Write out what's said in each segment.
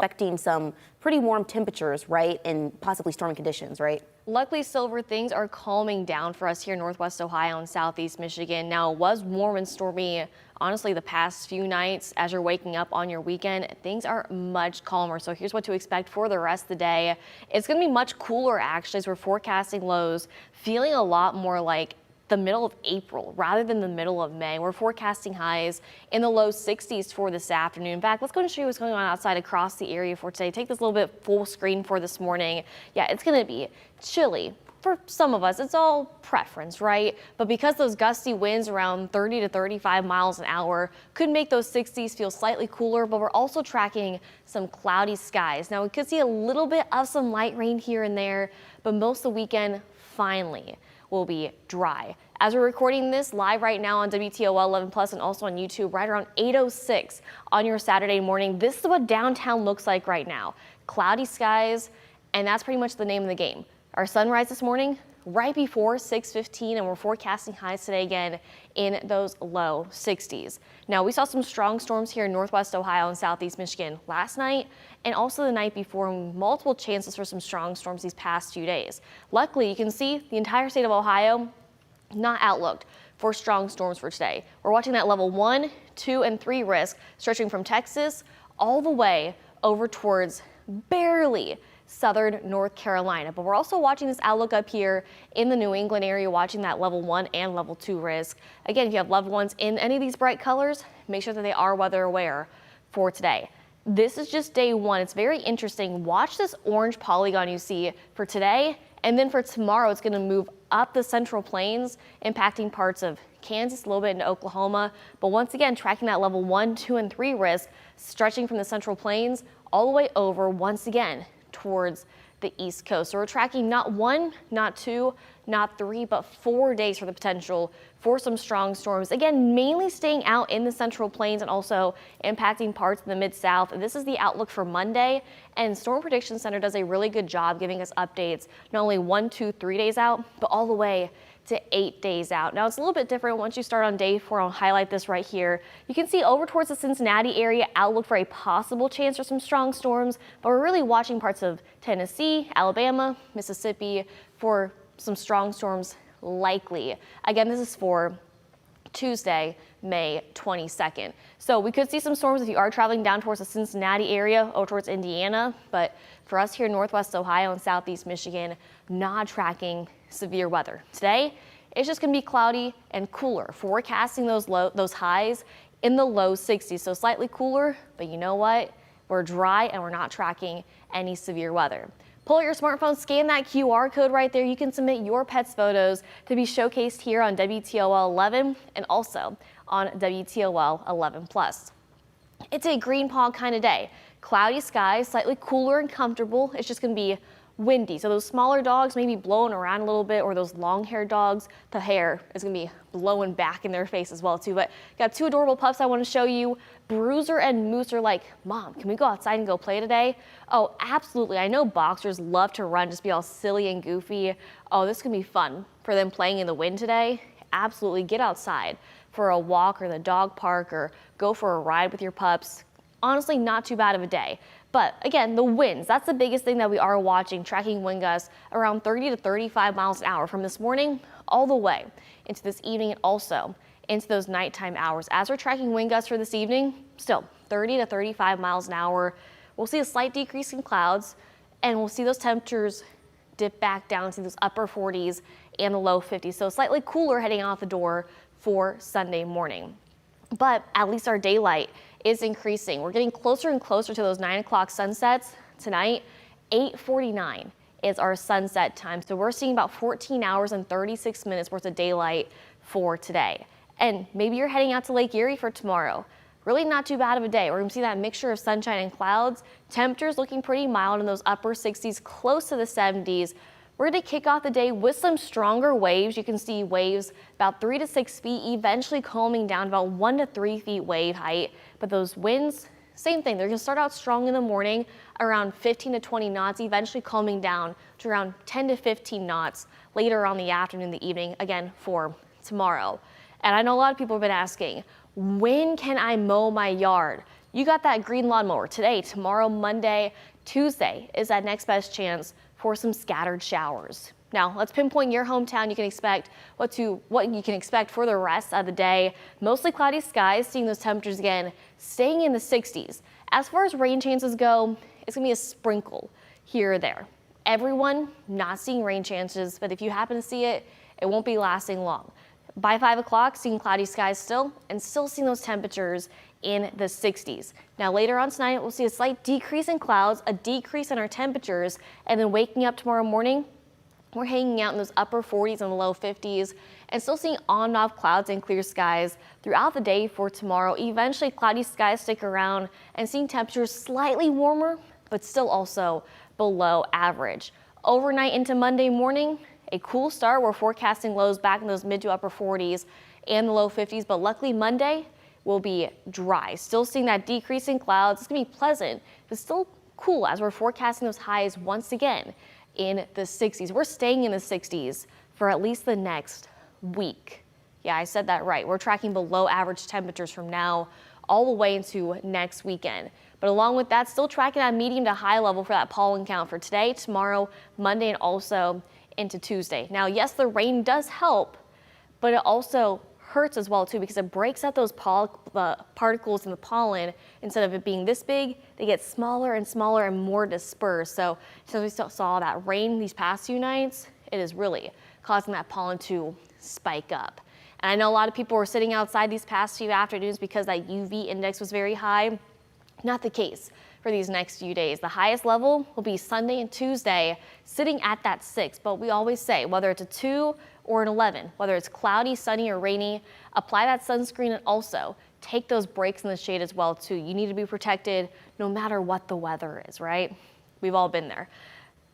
expecting some pretty warm temperatures, right, and possibly stormy conditions, right? Luckily, Silver, things are calming down for us here in Northwest Ohio and Southeast Michigan. Now, it was warm and stormy, honestly, the past few nights. As you're waking up on your weekend, things are much calmer. So here's what to expect for the rest of the day. It's going to be much cooler, actually, as we're forecasting lows, feeling a lot more like the middle of April rather than the middle of May. We're forecasting highs in the low 60s for this afternoon. In fact, let's go and show you what's going on outside across the area for today. Take this a little bit full screen for this morning. Yeah, it's going to be chilly. For some of us, it's all preference, right? But because those gusty winds around 30 to 35 miles an hour could make those 60s feel slightly cooler, but we're also tracking some cloudy skies. Now, we could see a little bit of some light rain here and there, but most of the weekend finally will be dry. As we're recording this live right now on WTOL 11 Plus and also on YouTube right around 8:06 on your Saturday morning, this is what downtown looks like right now. Cloudy skies, and that's pretty much the name of the game. Our sunrise this morning right before 6:15, and we're forecasting highs today again in those low 60s. Now, we saw some strong storms here in Northwest Ohio and Southeast Michigan last night and also the night before, multiple chances for some strong storms these past few days. Luckily, you can see the entire state of Ohio not outlooked for strong storms for today. We're watching that level 1, 2, and 3 risk stretching from Texas all the way over towards barely southern North Carolina. But we're also watching this outlook up here in the New England area, watching that level 1 and level 2 risk. Again, if you have loved ones in any of these bright colors, make sure that they are weather aware for today. This is just day 1. It's very interesting. Watch this orange polygon you see for today, and then for tomorrow, it's going to move up the Central Plains, impacting parts of Kansas, a little bit into Oklahoma. But once again, tracking that level 1, 2, and 3 risk, stretching from the Central Plains all the way over once again towards the East Coast. So we're tracking not 1, not 2, not 3, but 4 days for the potential for some strong storms. Again, mainly staying out in the Central Plains and also impacting parts of the Mid-South. This is the outlook for Monday, and Storm Prediction Center does a really good job giving us updates not only 1, 2, 3 days out, but all the way to 8 days out. Now, it's a little bit different once you start on day 4. I'll highlight this right here. You can see over towards the Cincinnati area, outlook for a possible chance for some strong storms, but we're really watching parts of Tennessee, Alabama, Mississippi for some strong storms likely. Again, this is for Tuesday, May 22nd. So we could see some storms if you are traveling down towards the Cincinnati area or towards Indiana, but for us here in Northwest Ohio and Southeast Michigan, not tracking severe weather. Today, it's just going to be cloudy and cooler, forecasting those highs in the low 60s. So slightly cooler, but you know what? We're dry and we're not tracking any severe weather. Pull out your smartphone, scan that QR code right there. You can submit your pet's photos to be showcased here on WTOL 11 and also on WTOL 11 Plus. It's a green paw kind of day. Cloudy skies, slightly cooler and comfortable. It's just going to be windy. So those smaller dogs may be blowing around a little bit, or those long-haired dogs, the hair is going to be blowing back in their face as well too. But got 2 adorable pups I want to show you. Bruiser and Moose are like, Mom, can we go outside and go play today? Oh, absolutely. I know boxers love to run, just be all silly and goofy. Oh, this can be fun for them playing in the wind today. Absolutely. Get outside for a walk or the dog park, or go for a ride with your pups. Honestly, not too bad of a day. But again, the winds, that's the biggest thing that we are watching, tracking wind gusts around 30 to 35 miles an hour from this morning all the way into this evening and also into those nighttime hours. As we're tracking wind gusts for this evening, still 30 to 35 miles an hour. We'll see a slight decrease in clouds, and we'll see those temperatures dip back down to those upper 40s and the low 50s. So slightly cooler heading out the door for Sunday morning. But at least our daylight is increasing. We're getting closer and closer to those 9 o'clock sunsets tonight. 8:49 is our sunset time. So we're seeing about 14 hours and 36 minutes worth of daylight for today. And maybe you're heading out to Lake Erie for tomorrow. Really not too bad of a day. We're going to see that mixture of sunshine and clouds. Temperatures looking pretty mild in those upper 60s, close to the 70s. We're going to kick off the day with some stronger waves. You can see waves about 3 to 6 feet, eventually calming down about 1 to 3 feet wave height. But those winds, same thing. They're going to start out strong in the morning, around 15 to 20 knots, eventually calming down to around 10 to 15 knots later on the afternoon, the evening, again for tomorrow. And I know a lot of people have been asking, when can I mow my yard? you got that green lawnmower today, tomorrow, Monday, Tuesday is that next best chance for some scattered showers. Now, let's pinpoint your hometown. You can expect what you can expect for the rest of the day. Mostly cloudy skies, seeing those temperatures again staying in the 60s. As far as rain chances go, it's going to be a sprinkle here or there. Everyone not seeing rain chances, but if you happen to see it, it won't be lasting long. By 5 o'clock, seeing cloudy skies still, and still seeing those temperatures in the 60s. Now later on tonight, we'll see a slight decrease in clouds, a decrease in our temperatures, and then waking up tomorrow morning, we're hanging out in those upper 40s and low 50s, and still seeing on and off clouds and clear skies throughout the day for tomorrow. Eventually, cloudy skies stick around and seeing temperatures slightly warmer, but still also below average. Overnight into Monday morning, a cool start. We're forecasting lows back in those mid to upper 40s and the low 50s, but luckily Monday will be dry. Still seeing that decrease in clouds. It's going to be pleasant, but still cool as we're forecasting those highs once again in the 60s. We're staying in the 60s for at least the next week. Yeah, I said that right. We're tracking below average temperatures from now all the way into next weekend. But along with that, still tracking at medium to high level for that pollen count for today, tomorrow, Monday, and also into Tuesday. Now, yes, the rain does help, but it also hurts as well too, because it breaks up those particles in the pollen. Instead of it being this big, they get smaller and smaller and more dispersed. So since we still saw that rain these past few nights, it is really causing that pollen to spike up. And I know a lot of people were sitting outside these past few afternoons because that UV index was very high. Not the case for these next few days. The highest level will be Sunday and Tuesday, sitting at that 6. But we always say, whether it's a 2 or an 11, whether it's cloudy, sunny, or rainy, apply that sunscreen and also take those breaks in the shade as well too. You need to be protected no matter what the weather is, right? We've all been there.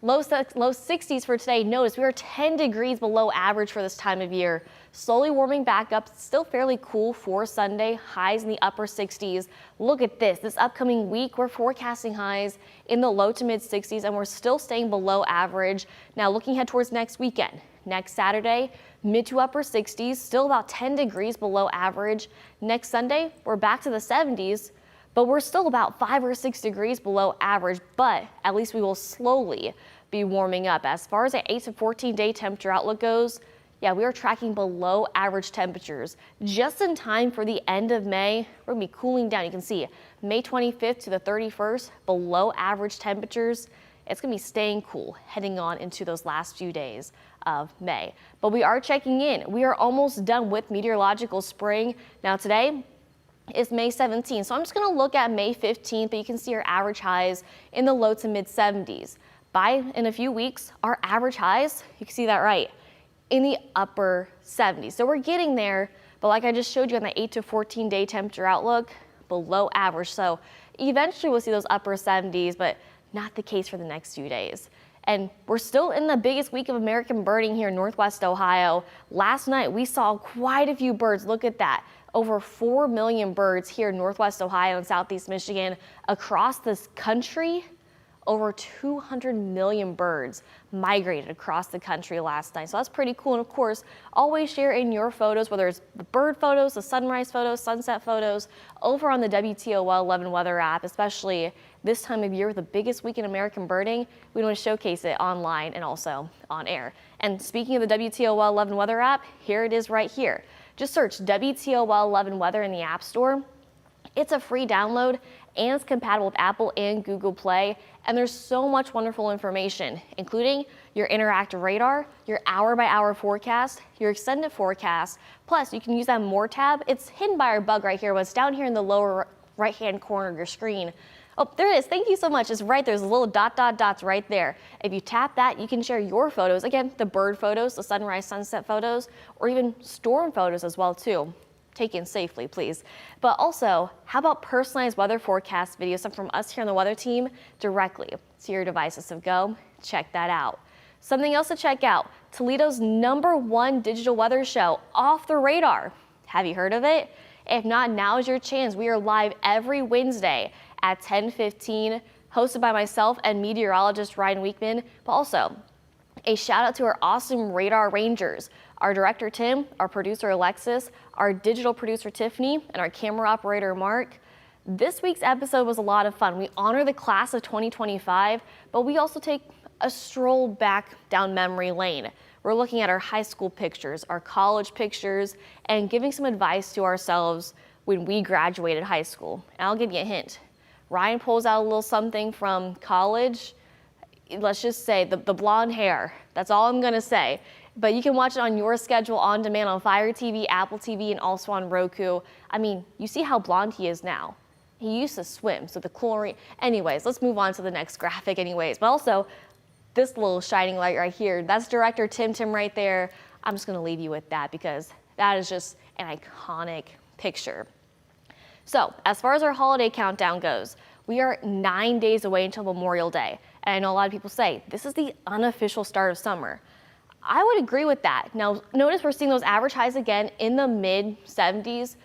Low 60s for today. Notice we are 10 degrees below average for this time of year. Slowly warming back up. Still fairly cool for Sunday. Highs in the upper 60s. Look at this. This upcoming week, we're forecasting highs in the low to mid 60s, and we're still staying below average. Now looking ahead towards next weekend. Next Saturday, mid to upper 60s. Still about 10 degrees below average. Next Sunday, we're back to the 70s. But we're still about 5 or 6 degrees below average, but at least we will slowly be warming up. As far as the 8 to 14 day temperature outlook goes, yeah, we are tracking below average temperatures just in time for the end of May. We're gonna be cooling down. You can see May 25th to the 31st, below average temperatures. It's gonna be staying cool heading on into those last few days of May. But we are checking in. We are almost done with meteorological spring. Now today, it's May 17th, so I'm just going to look at May 15th, but you can see our average highs in the low to mid 70s. In a few weeks, our average highs, you can see that right, in the upper 70s. So we're getting there, but like I just showed you on the 8 to 14 day temperature outlook, below average. So eventually we'll see those upper 70s, but not the case for the next few days. And we're still in the biggest week of American birding here in Northwest Ohio. Last night we saw quite a few birds. Look at that. Over 4 million birds here in Northwest Ohio and Southeast Michigan. Across this country, over 200 million birds migrated across the country last night. So that's pretty cool. And of course, always share in your photos, whether it's the bird photos, the sunrise photos, sunset photos, over on the WTOL 11 weather app, especially this time of year with the biggest week in American birding. We want to showcase it online and also on air. And speaking of the WTOL 11 weather app, here it is right here. Just search WTOL 11 weather in the App Store. It's a free download and it's compatible with Apple and Google Play. And there's so much wonderful information, including your interactive radar, your hour-by-hour forecast, your extended forecast. Plus, you can use that More tab. It's hidden by our bug right here, but it's down here in the lower right-hand corner of your screen. Oh, there it is. Thank you so much. It's right there. There's a little dots right there. If you tap that, you can share your photos. Again, the bird photos, the sunrise, sunset photos, or even storm photos as well, too. Taken safely, please. But also, how about personalized weather forecast videos sent from us here on the weather team directly to your devices? So go check that out. Something else to check out, Toledo's #1 digital weather show, Off the Radar. Have you heard of it? If not, now is your chance. We are live every Wednesday at 10:15, hosted by myself and meteorologist Ryan Weekman, but also a shout out to our awesome radar rangers, our director Tim, our producer Alexis, our digital producer Tiffany, and our camera operator Mark. This week's episode was a lot of fun. We honor the class of 2025, but we also take a stroll back down memory lane. We're looking at our high school pictures, our college pictures, and giving some advice to ourselves when we graduated high school. And I'll give you a hint. Ryan pulls out a little something from college. Let's just say the blonde hair. That's all I'm gonna say. But you can watch it on your schedule on demand on Fire TV, Apple TV, and also on Roku. I mean, you see how blonde he is now. He used to swim, so the chlorine. Anyways, let's move on to the next graphic anyways. But also, this little shining light right here, that's director Tim right there. I'm just gonna leave you with that because that is just an iconic picture. So, as far as our holiday countdown goes, we are 9 days away until Memorial Day. And I know a lot of people say, this is the unofficial start of summer. I would agree with that. Now, notice we're seeing those average highs again in the mid 70s.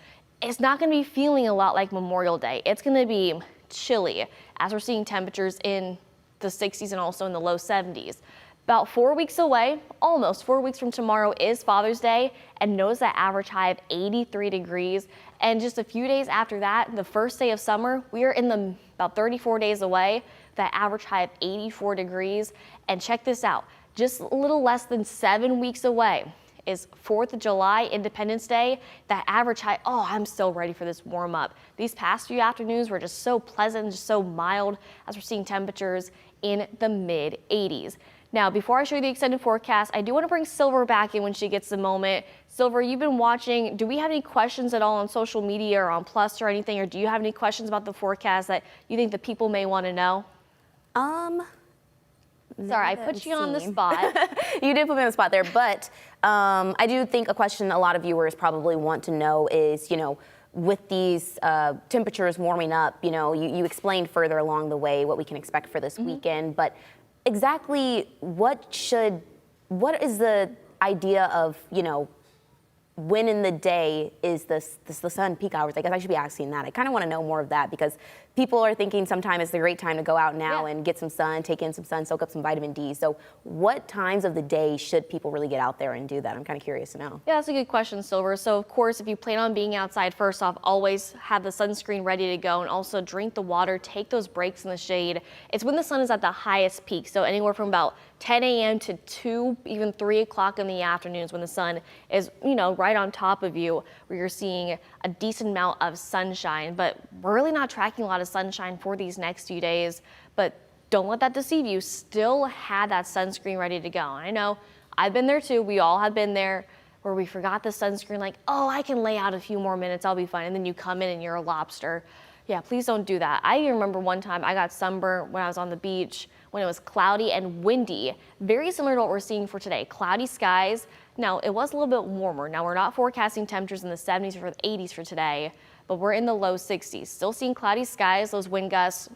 It's not gonna be feeling a lot like Memorial Day. It's gonna be chilly as we're seeing temperatures in the 60s and also in the low 70s. About 4 weeks away, almost 4 weeks from tomorrow is Father's Day, and notice that average high of 83 degrees. And just a few days after that, the first day of summer, we are in the about 34 days away, that average high of 84 degrees. And check this out, just a little less than 7 weeks away is 4th of July, Independence Day. That average high, oh, I'm so ready for this warm up. These past few afternoons were just so pleasant, just so mild as we're seeing temperatures in the mid 80s. Now, before I show you the extended forecast, I do want to bring Silver back in when she gets the moment. Silver, you've been watching. Do we have any questions at all on social media or on Plus or anything? Or do you have any questions about the forecast that you think the people may want to know? Sorry, I put you on the spot. You did put me on the spot there, but I do think a question a lot of viewers probably want to know is, with these temperatures warming up, you explained further along the way what we can expect for this weekend, but exactly what is the idea of, when in the day is the sun peak hours? I guess I should be asking that. I kind of want to know more of that because people are thinking sometime it's the great time to go out now and get some sun, take in some sun, soak up some vitamin D. So what times of the day should people really get out there and do that? I'm kind of curious to know. Yeah, that's a good question, Silver. So of course, if you plan on being outside, first off, always have the sunscreen ready to go and also drink the water, take those breaks in the shade. It's when the sun is at the highest peak. So anywhere from about 10 a.m. to 2, even 3 o'clock in the afternoons when the sun is, right on top of you, where you're seeing a decent amount of sunshine. But we're really not tracking a lot of sunshine for these next few days. But don't let that deceive you. Still have that sunscreen ready to go. I know I've been there too. We all have been there where we forgot the sunscreen, like, oh, I can lay out a few more minutes, I'll be fine. And then you come in and you're a lobster. Yeah, please don't do that. I remember one time I got sunburned when I was on the beach when it was cloudy and windy. Very similar to what we're seeing for today. Cloudy skies. Now, it was a little bit warmer. Now, we're not forecasting temperatures in the 70s or the 80s for today, but we're in the low 60s. Still seeing cloudy skies, those wind gusts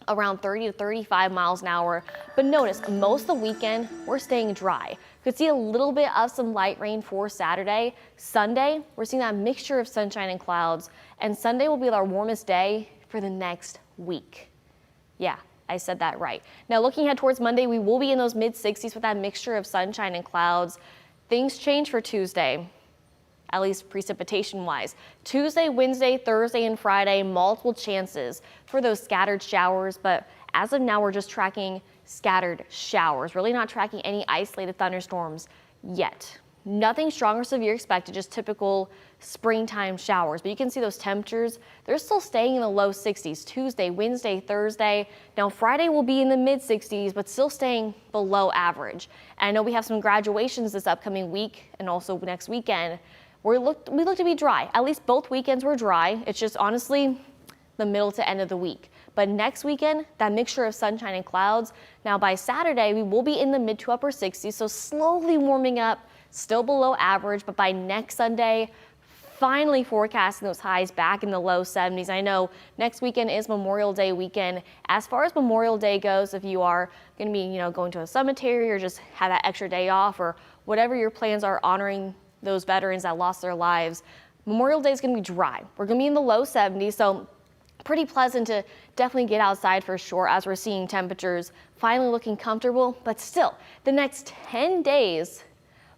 around 30 to 35 miles an hour. But notice, most of the weekend, we're staying dry. Could see a little bit of some light rain for Saturday. Sunday, we're seeing that mixture of sunshine and clouds. And Sunday will be our warmest day for the next week. Yeah, I said that right. Now, looking ahead towards Monday, we will be in those mid 60s with that mixture of sunshine and clouds. Things change for Tuesday, at least precipitation-wise. Tuesday, Wednesday, Thursday, and Friday, multiple chances for those scattered showers, but as of now, we're just tracking scattered showers, really not tracking any isolated thunderstorms yet. Nothing strong or severe expected, just typical springtime showers. But you can see those temperatures, they're still staying in the low 60s. Tuesday, Wednesday, Thursday. Now Friday will be in the mid 60s, but still staying below average. And I know we have some graduations this upcoming week and also next weekend. We look to be dry. At least both weekends were dry. It's just honestly the middle to end of the week. But next weekend, that mixture of sunshine and clouds. Now by Saturday, we will be in the mid to upper 60s, so slowly warming up, still below average, but by next Sunday, finally forecasting those highs back in the low 70s. I know next weekend is Memorial Day weekend. As far as Memorial Day goes, if you are going to be, going to a cemetery or just have that extra day off or whatever your plans are honoring those veterans that lost their lives, Memorial Day is going to be dry. We're going to be in the low 70s, so pretty pleasant to definitely get outside for sure as we're seeing temperatures finally looking comfortable. But still, the next 10 days,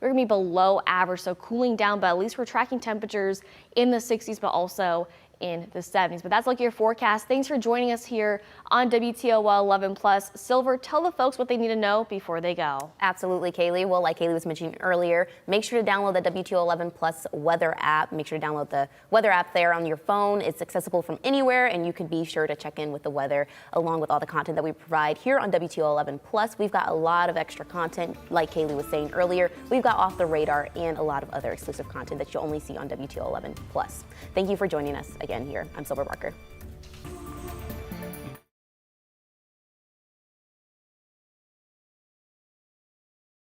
we're going to be below average, so cooling down, but at least we're tracking temperatures in the 60s, but also in the 70s. But that's like your forecast. Thanks for joining us here on WTOL 11 Plus. Silver, tell the folks what they need to know before they go. Absolutely, Kaylee. Well, like Kaylee was mentioning earlier, make sure to download the WTO 11 Plus weather app. Make sure to download the weather app there on your phone. It's accessible from anywhere, and you can be sure to check in with the weather along with all the content that we provide here on WTO 11 Plus. We've got a lot of extra content, like Kaylee was saying earlier. We've got Off the Radar and a lot of other exclusive content that you'll only see on WTO 11 Plus. Thank you for joining us again here. I'm Silver Barker.